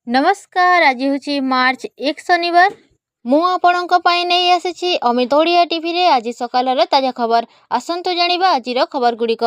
नमस्कार। आज हूँ मार्च 1 शनिवार। मु आपणों नहीं आसी अमित ओडिया टीवी रे आज सकाल ताजा खबर। आसतु जानिबा आजिर खबर गुड़िक।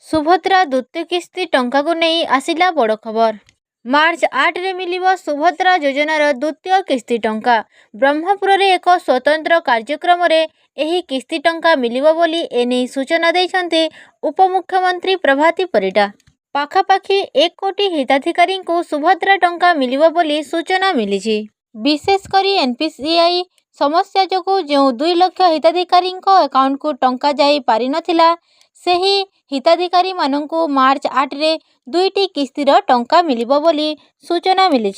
सुभद्रा द्वितीय किस्ती टंका को नहीं आसिला बड़ खबर। मार्च 8 रे मिलिबो सुभद्रा योजनार द्वितीय किस्ती टंका। ब्रह्मपुर रे एक स्वतंत्र कार्यक्रम रे एही किस्ती टंका मिलिबो बोली एने सूचना दैछन्ते उपमुख्यमंत्री प्रभाती परिडा। पाखापाखि 1 कोटी हिताधिकारी को सुभद्रा टंका मिलिबो बोली सूचना मिली। विशेषकर एनपीसीआई समस्या जो जो 2 लाख हिताधिकारी अकाउंट को टंका जाई पारि नथिला सेही हिताधिकारी माननकु मार्च 8 रे 2टी किस्तीर टंका मिलिबो बोली सूचना मिली।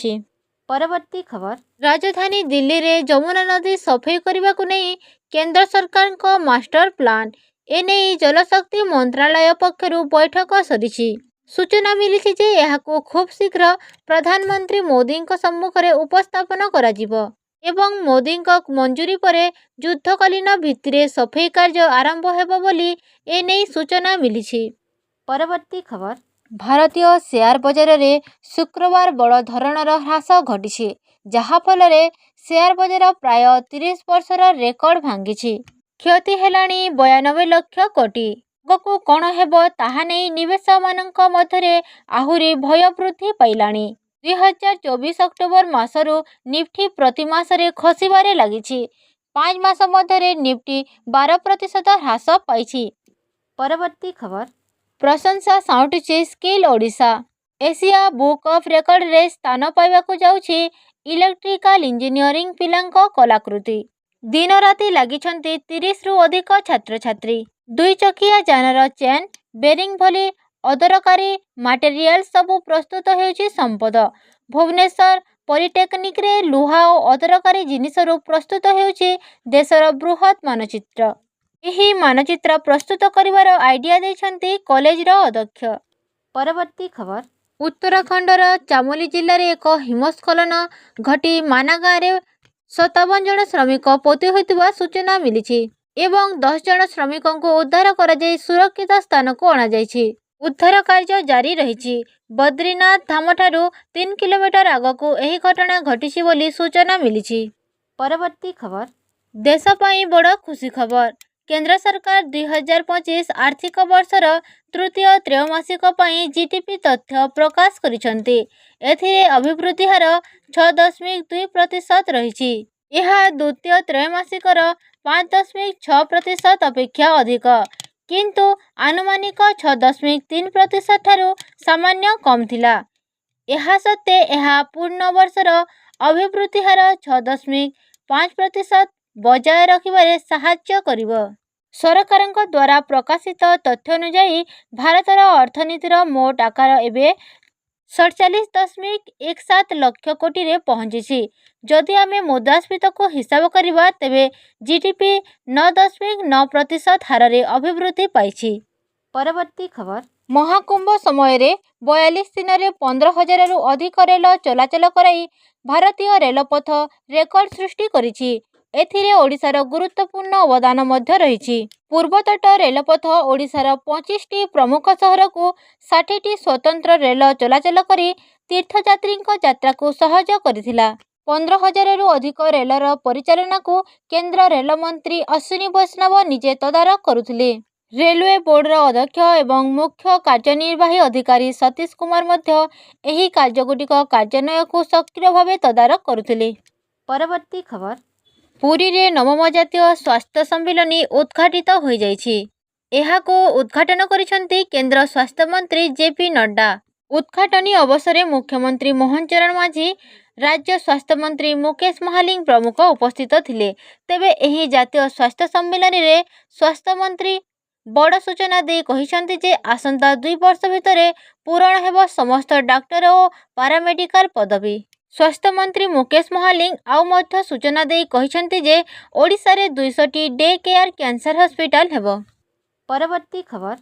परवर्ती खबर। राजधानी दिल्ली रे जमुना नदी सफाई करने को नहीं केंद्र सरकार को मास्टर प्लान एने जलशक्ति मंत्रालय पक्षरु बैठक सरी। सूचना मिली जे यहाको खूब शीघ्र प्रधानमंत्री मोदी सम्मुख में उपस्थापन कराजिबो एवं मोदी मंजूरी पर युद्धकालीन भित्तिरे सफाई कार्य आरंभ हेबो बोली एने सूचना मिली। परवर्ती खबर। भारतीय शेयर बजार रे शुक्रवार बड़ धरणर ह्रास घटी जहा फल शेयर बजार प्राय 30 वर्षर रेकर्ड भांगी। क्षति हेलाणी 92 लाख कोटी। आगकू कौन हेबो ताहा नहीं निवेश मानक मध्य आहुरी भय वृद्धि पाइलाणी। 2024 अक्टोबर मासरू निफ्टी प्रति मासरे खसिबारे लागिछि। 5 मास मध्य निफ्टी 12% ह्रास पाइछि। परवर्ती खबर। प्रशंसा साउंटुछि skill Odisha. Asia book of record रे स्थान पाइबाकू जाउछि इलेक्ट्रिकल इंजीनियरिंग पिलांको कलाकृति। दिन राति लागिछन्ति 30 रु अधिक छात्र छात्री। 2 चकिया जानर चेन बेरिंग भली अदरकारी मटेरियल सबू प्रस्तुत हेउछि संपद। भुवनेश्वर पॉलिटेक्निक रे लुहा और अदरकारी जिनिसरू प्रस्तुत हेउछि देशर बृहत मानचित्र। एही मानचित्र प्रस्तुत करिवार आइडिया दैछन्ति कॉलेजर अध्यक्ष। परवर्ती खबर। उत्तराखंडर चामोली जिल्ला रे एक हिमस्खलन घटी माना गाँव रे 57 जन श्रमिक पोती होइतिबा सूचना मिली एवं 10 जन श्रमिकों को उद्धार करा जाई सुरक्षित स्थान को अणा जाइछि। उद्धार कार्य जारी रही। बद्रीनाथ धाम ठारू 3 किलोमीटर आगकू एही घटना घटिछि बोली सूचना मिली। परवर्ती खबर। देश पई बड़ खुशी खबर। केंद्र सरकार 2025 आर्थिक वर्षर तृतीय त्रैमासिक पई जीडीपी तथ्य प्रकाश करिसंती। एथिरे अभिवृद्धि हार 6.2% रही। यह द्वितीय त्रैमासिकर 5.6% अपेक्षा अधिक किंतु आनुमानिक 6.3% ठारू सामान्य कम थिला। यह सत्ते यह पूर्ण वर्षर अभिवृद्धि हार 6.5% बजाय रखिबारे सहाय्य करिबो। सरकारଙ୍କ द्वारा प्रकाशित तथ्य अनुसार भारतर अर्थनीतिर मोट आकार एवं 47.17 लाख कोटी रे पहुंची। जदि आमे मुद्रास्फीति को हिसाब करिबा तेबे जीडीपी 9.9% हार रे अभिवृद्धि पाइछि। परवर्ती खबर। महाकुंभ समय रे 42 दिन रे 15,000 रु अधिक रेल चलाचल कराई भारतीय रेलपथ रेकर्ड सृष्टि करिछि। एथिरे ओडिशार गुरुत्वपूर्ण अवदान मध्य रही। पूर्वतट रेलपथ ओडिशार 25टी प्रमुख सहर को 60टी स्वतंत्र रेल चलाचल करी तीर्थयात्री यात्रा को सहज करिथिला। 15,000 रु अधिक रेलर परिचालना को केंद्र रेल मंत्री अश्विनी वैष्णव निजे तदारख करुथिले। रेलवे बोर्डर अध्यक्ष एवं मुख्य कार्यनिर्वाही अधिकारी सतीश कुमार मध्य एही कार्यगुटिक कार्यान्वयन को सक्रिय भावे तदारख करुथिले। परवर्ती खबर। पुरी रे नवम जातीय स्वास्थ्य सम्मेलन उद्घाटित हो जाइछि। एहाको उद्घाटन करिसंती केंद्र स्वास्थ्य मंत्री जेपी नड्डा। उद्घाटनी अवसर मुख्यमंत्री मोहन चरण मांझी राज्य स्वास्थ्य मंत्री मुकेश महालिंग प्रमुख उपस्थित थिले। तेबे एही जातीय स्वास्थ्य सम्मेलन रे स्वास्थ्य मंत्री बड़ सूचना दे कहिसंती जे आसंता 2 वर्ष भितरे पूरण हेबो समस्त डाक्टर और पारामेडिकल पदवी। स्वास्थ्य मंत्री मुकेश महालिंग आउ मध्य सूचना दे कहिसंती जे ओडिशा रे 200टी डे केयर कैंसर हॉस्पिटल हेबो। परवर्ती खबर।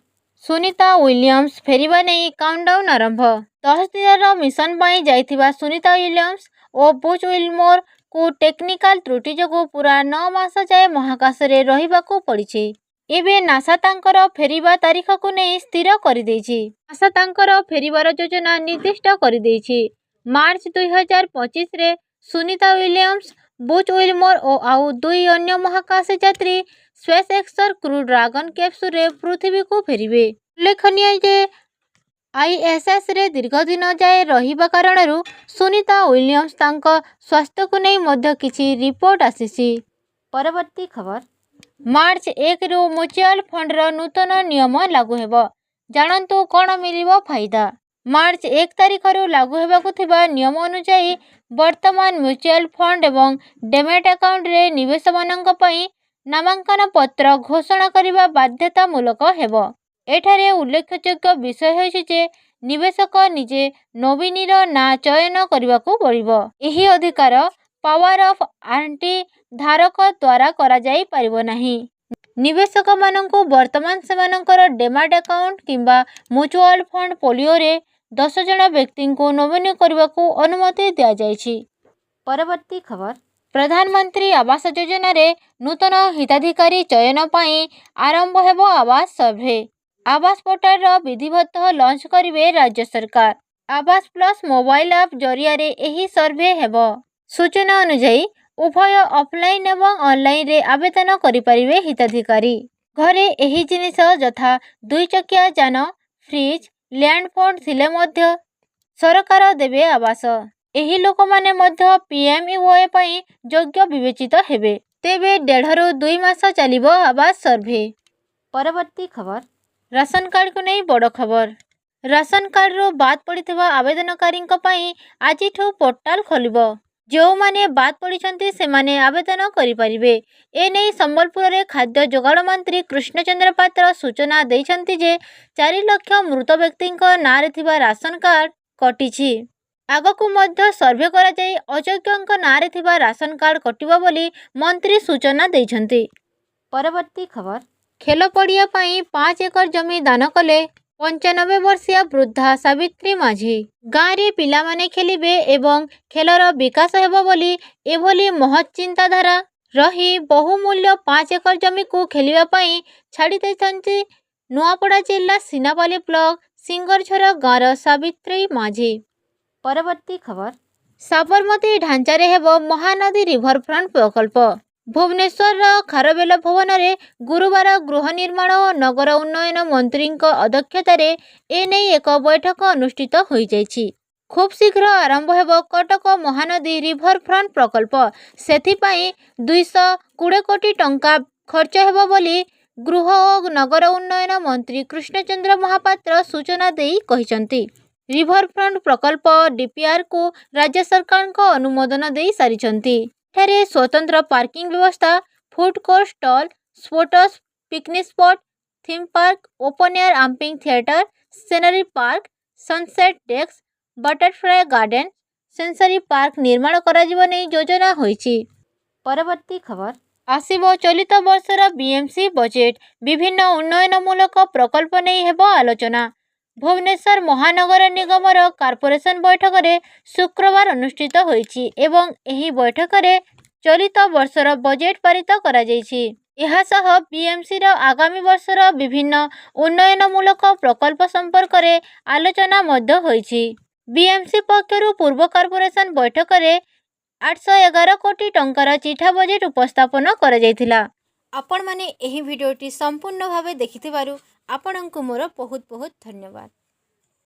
सुनीता विलियम्स फेरिबा नहीं काउंटडाउन आरंभ। 10 दिन मिशन पाई जाइथिबा सुनीता विलियम्स और बुच विलमोर को टेक्निकल त्रुटि जोगु पूरा 9 मास जाए महाकाश रे रहिबाकू पड़िछि। एबे नासा तांकर फेरिबा तारीख को नहीं स्थिर कर देछि। नासा तांकर फेरिबार योजना निर्दिष्ट कर देछि। ମାର୍ଚ୍ଚ 2025ରେ ସୁନିତା ୱିଲିୟମ୍ସ, ବୁଚ୍ ୱିଲମୋର ଓ ଆଉ 2 ଅନ୍ୟ ମହାକାଶ ଯାତ୍ରୀ ସ୍ପେସ୍ଏକ୍ସର କ୍ରୁ ଡ୍ରାଗନ୍ କ୍ୟାପସୁଲରେ ପୃଥିବୀକୁ ଫେରିବେ। ଉଲ୍ଲେଖନୀୟ ଯେ ଆଇଏସ୍ଏସ୍ରେ ଦୀର୍ଘଦିନ ଯାଏ ରହିବା କାରଣରୁ ସୁନିତା ୱିଲିୟମ୍ସ ତାଙ୍କ ସ୍ୱାସ୍ଥ୍ୟକୁ ନେଇ ମଧ୍ୟ କିଛି ରିପୋର୍ଟ ଆସିଛି। ପରବର୍ତ୍ତୀ ଖବର। ମାର୍ଚ୍ଚ 1ରୁ ମ୍ୟୁଚୁଆଲ ଫଣ୍ଡର ନୂତନ ନିୟମ ଲାଗୁ ହେବ। ଜାଣନ୍ତୁ କ'ଣ ମିଳିବ ଫାଇଦା। ମାର୍ଚ୍ଚ 1 ତାରିଖରୁ ଲାଗୁ ହେବାକୁ ଥିବା ନିୟମ ଅନୁଯାୟୀ ବର୍ତ୍ତମାନ ମ୍ୟୁଚୁଆଲ ଫଣ୍ଡ ଏବଂ ଡେମାଟ୍ ଆକାଉଣ୍ଟରେ ନିବେଶମାନଙ୍କ ପାଇଁ ନାମାଙ୍କନ ପତ୍ର ଘୋଷଣା କରିବା ବାଧ୍ୟତାମୂଳକ ହେବ। ଏଠାରେ ଉଲ୍ଲେଖଯୋଗ୍ୟ ବିଷୟ ହେଉଛି ଯେ ନିବେଶକ ନିଜେ ନୋମିନିର ନାଁ ଚୟନ କରିବାକୁ ପଡ଼ିବ। ଏହି ଅଧିକାର ପାୱାର ଅଫ୍ ଆଟର୍ଣ୍ଣି ଧାରକ ଦ୍ୱାରା କରାଯାଇପାରିବ ନାହିଁ। ନିବେଶକମାନଙ୍କୁ ବର୍ତ୍ତମାନ ସେମାନଙ୍କର ଡେମାଟ୍ ଆକାଉଣ୍ଟ କିମ୍ବା ମ୍ୟୁଚୁଆଲ ଫଣ୍ଡ ପୋର୍ଟଫୋଲିଓରେ 10 ଜଣ ବ୍ୟକ୍ତିଙ୍କୁ ନୋମିନି କରିବାକୁ ଅନୁମତି ଦିଆଯାଇଛି। ପରବର୍ତ୍ତୀ ଖବର। ପ୍ରଧାନମନ୍ତ୍ରୀ ଆବାସ ଯୋଜନାରେ ନୂତନ ହିତାଧିକାରୀ ଚୟନ ପାଇଁ ଆରମ୍ଭ ହେବ ଆବାସ ସର୍ଭେ। ଆବାସ ପୋର୍ଟାଲର ବିଧିବଦ୍ଧ ଲଞ୍ଚ କରିବେ ରାଜ୍ୟ ସରକାର। ଆବାସ ପ୍ଲସ୍ ମୋବାଇଲ ଆପ୍ ଜରିଆରେ ଏହି ସର୍ଭେ ହେବ। ସୂଚନା ଅନୁଯାୟୀ ଉଭୟ ଅଫଲାଇନ୍ ଏବଂ ଅନଲାଇନରେ ଆବେଦନ କରିପାରିବେ ହିତାଧିକାରୀ। ଘରେ ଏହି ଜିନିଷ ଯଥା 2 ଚକିଆ ଯାନ, ଫ୍ରିଜ୍, ଲ୍ୟାଣ୍ଡ ଫୋନ୍ ଥିଲେ ମଧ୍ୟ ସରକାର ଦେବେ ଆବାସ। ଏହି ଲୋକମାନେ ମଧ୍ୟ PMUY ପାଇଁ ଯୋଗ୍ୟ ବିବେଚିତ ହେବେ। ତେବେ 1.5ରୁ 2 ମାସ ଚାଲିବ ଆବାସ ସର୍ଭେ। ପରବର୍ତ୍ତୀ ଖବର। ରାସନ କାର୍ଡକୁ ନେଇ ବଡ଼ ଖବର। ରାସନ କାର୍ଡରୁ ବାଦ୍ ପଡ଼ିଥିବା ଆବେଦନକାରୀଙ୍କ ପାଇଁ ଆଜିଠୁ ପୋର୍ଟାଲ ଖୋଲିବ। ଯେଉଁମାନେ ବାଦ୍ ପଡ଼ିଛନ୍ତି ସେମାନେ ଆବେଦନ କରିପାରିବେ। ଏନେଇ ସମ୍ବଲପୁରରେ ଖାଦ୍ୟ ଯୋଗାଣ ମନ୍ତ୍ରୀ କୃଷ୍ଣଚନ୍ଦ୍ର ପାତ୍ର ସୂଚନା ଦେଇଛନ୍ତି ଯେ 4 ଲକ୍ଷ ମୃତ ବ୍ୟକ୍ତିଙ୍କ ନାଁରେ ଥିବା ରାସନ କାର୍ଡ କଟିଛି। ଆଗକୁ ମଧ୍ୟ ସର୍ଭେ କରାଯାଇ ଅଯୋଗ୍ୟଙ୍କ ନାଁରେ ଥିବା ରାସନ କାର୍ଡ କଟିବ ବୋଲି ମନ୍ତ୍ରୀ ସୂଚନା ଦେଇଛନ୍ତି। ପରବର୍ତ୍ତୀ ଖବର। ଖେଳ ପଡ଼ିଆ ପାଇଁ 5 ଏକର ଜମି ଦାନ କଲେ 95 ବର୍ଷିଆ ବୃଦ୍ଧା ସାବିତ୍ରୀ ମାଝୀ। ଗାଁରେ ପିଲାମାନେ ଖେଳିବେ ଏବଂ ଖେଳର ବିକାଶ ହେବ ବୋଲି ଏଭଳି ମହତ୍ ଚିନ୍ତାଧାରା ରହି ବହୁମୂଲ୍ୟ 5 ଏକର ଜମିକୁ ଖେଳିବା ପାଇଁ ଛାଡ଼ି ଦେଇଛନ୍ତି ନୂଆପଡ଼ା ଜିଲ୍ଲା ସିନାପାଲି ବ୍ଲକ ସିଙ୍ଗରଝର ଗାଁର ସାବିତ୍ରୀ ମାଝୀ। ପରବର୍ତ୍ତୀ ଖବର। ସାବରମତୀ ଢାଞ୍ଚାରେ ହେବ ମହାନଦୀ ରିଭରଫ୍ରଣ୍ଟ ପ୍ରକଳ୍ପ। ଭୁବନେଶ୍ୱରର ଖାରବେଲ ଭବନରେ ଗୁରୁବାର ଗୃହ ନିର୍ମାଣ ଓ ନଗର ଉନ୍ନୟନ ମନ୍ତ୍ରୀଙ୍କ ଅଧ୍ୟକ୍ଷତାରେ ଏନେଇ ଏକ ବୈଠକ ଅନୁଷ୍ଠିତ ହୋଇଯାଇଛି। ଖୁବ୍ ଶୀଘ୍ର ଆରମ୍ଭ ହେବ କଟକ ମହାନଦୀ ରିଭରଫ୍ରଣ୍ଟ ପ୍ରକଳ୍ପ। ସେଥିପାଇଁ 220 କୋଟି ଟଙ୍କା ଖର୍ଚ୍ଚ ହେବ ବୋଲି ଗୃହ ଓ ନଗର ଉନ୍ନୟନ ମନ୍ତ୍ରୀ କୃଷ୍ଣଚନ୍ଦ୍ର ମହାପାତ୍ର ସୂଚନା ଦେଇ କହିଛନ୍ତି। ରିଭରଫ୍ରଣ୍ଟ ପ୍ରକଳ୍ପ DPRକୁ ରାଜ୍ୟ ସରକାରଙ୍କ ଅନୁମୋଦନ ଦେଇ ସାରିଛନ୍ତି। ଏଠାରେ ସ୍ୱତନ୍ତ୍ର ପାର୍କିଂ ବ୍ୟବସ୍ଥା, food court, stall, sports, picnic spot, theme park, open air amphitheatre, scenery park, sunset decks, butterfly garden, sensory park ନିର୍ମାଣ କରାଯିବ ନେଇ ଯୋଜନା ହୋଇଛି। ପରବର୍ତ୍ତୀ ଖବର। ଆସିବ ଚଳିତ ବର୍ଷର BMC ବଜେଟ୍। ବିଭିନ୍ନ ଉନ୍ନୟନମୂଳକ ପ୍ରକଳ୍ପ ନେଇ ହେବ ଆଲୋଚନା। ଭୁବନେଶ୍ୱର ମହାନଗର ନିଗମର କର୍ପୋରେସନ ବୈଠକରେ ଶୁକ୍ରବାର ଅନୁଷ୍ଠିତ ହୋଇଛି ଏବଂ ଏହି ବୈଠକରେ ଚଳିତ ବର୍ଷର ବଜେଟ୍ ପାରିତ କରାଯାଇଛି। ଏହାସହ BMCର ଆଗାମୀ ବର୍ଷର ବିଭିନ୍ନ ଉନ୍ନୟନମୂଳକ ପ୍ରକଳ୍ପ ସମ୍ପର୍କରେ ଆଲୋଚନା ମଧ୍ୟ ହୋଇଛି। BMC ପକ୍ଷରୁ ପୂର୍ବ କର୍ପୋରେସନ ବୈଠକରେ 811 କୋଟି ଟଙ୍କାର ଚିଠା ବଜେଟ୍ ଉପସ୍ଥାପନ କରାଯାଇଥିଲା। ଆପଣମାନେ ଏହି ଭିଡ଼ିଓଟି ସମ୍ପୂର୍ଣ୍ଣ ଭାବେ ଦେଖିଥିବାରୁ ଆପଣଙ୍କୁ ମୋର ବହୁତ ବହୁତ ଧନ୍ୟବାଦ।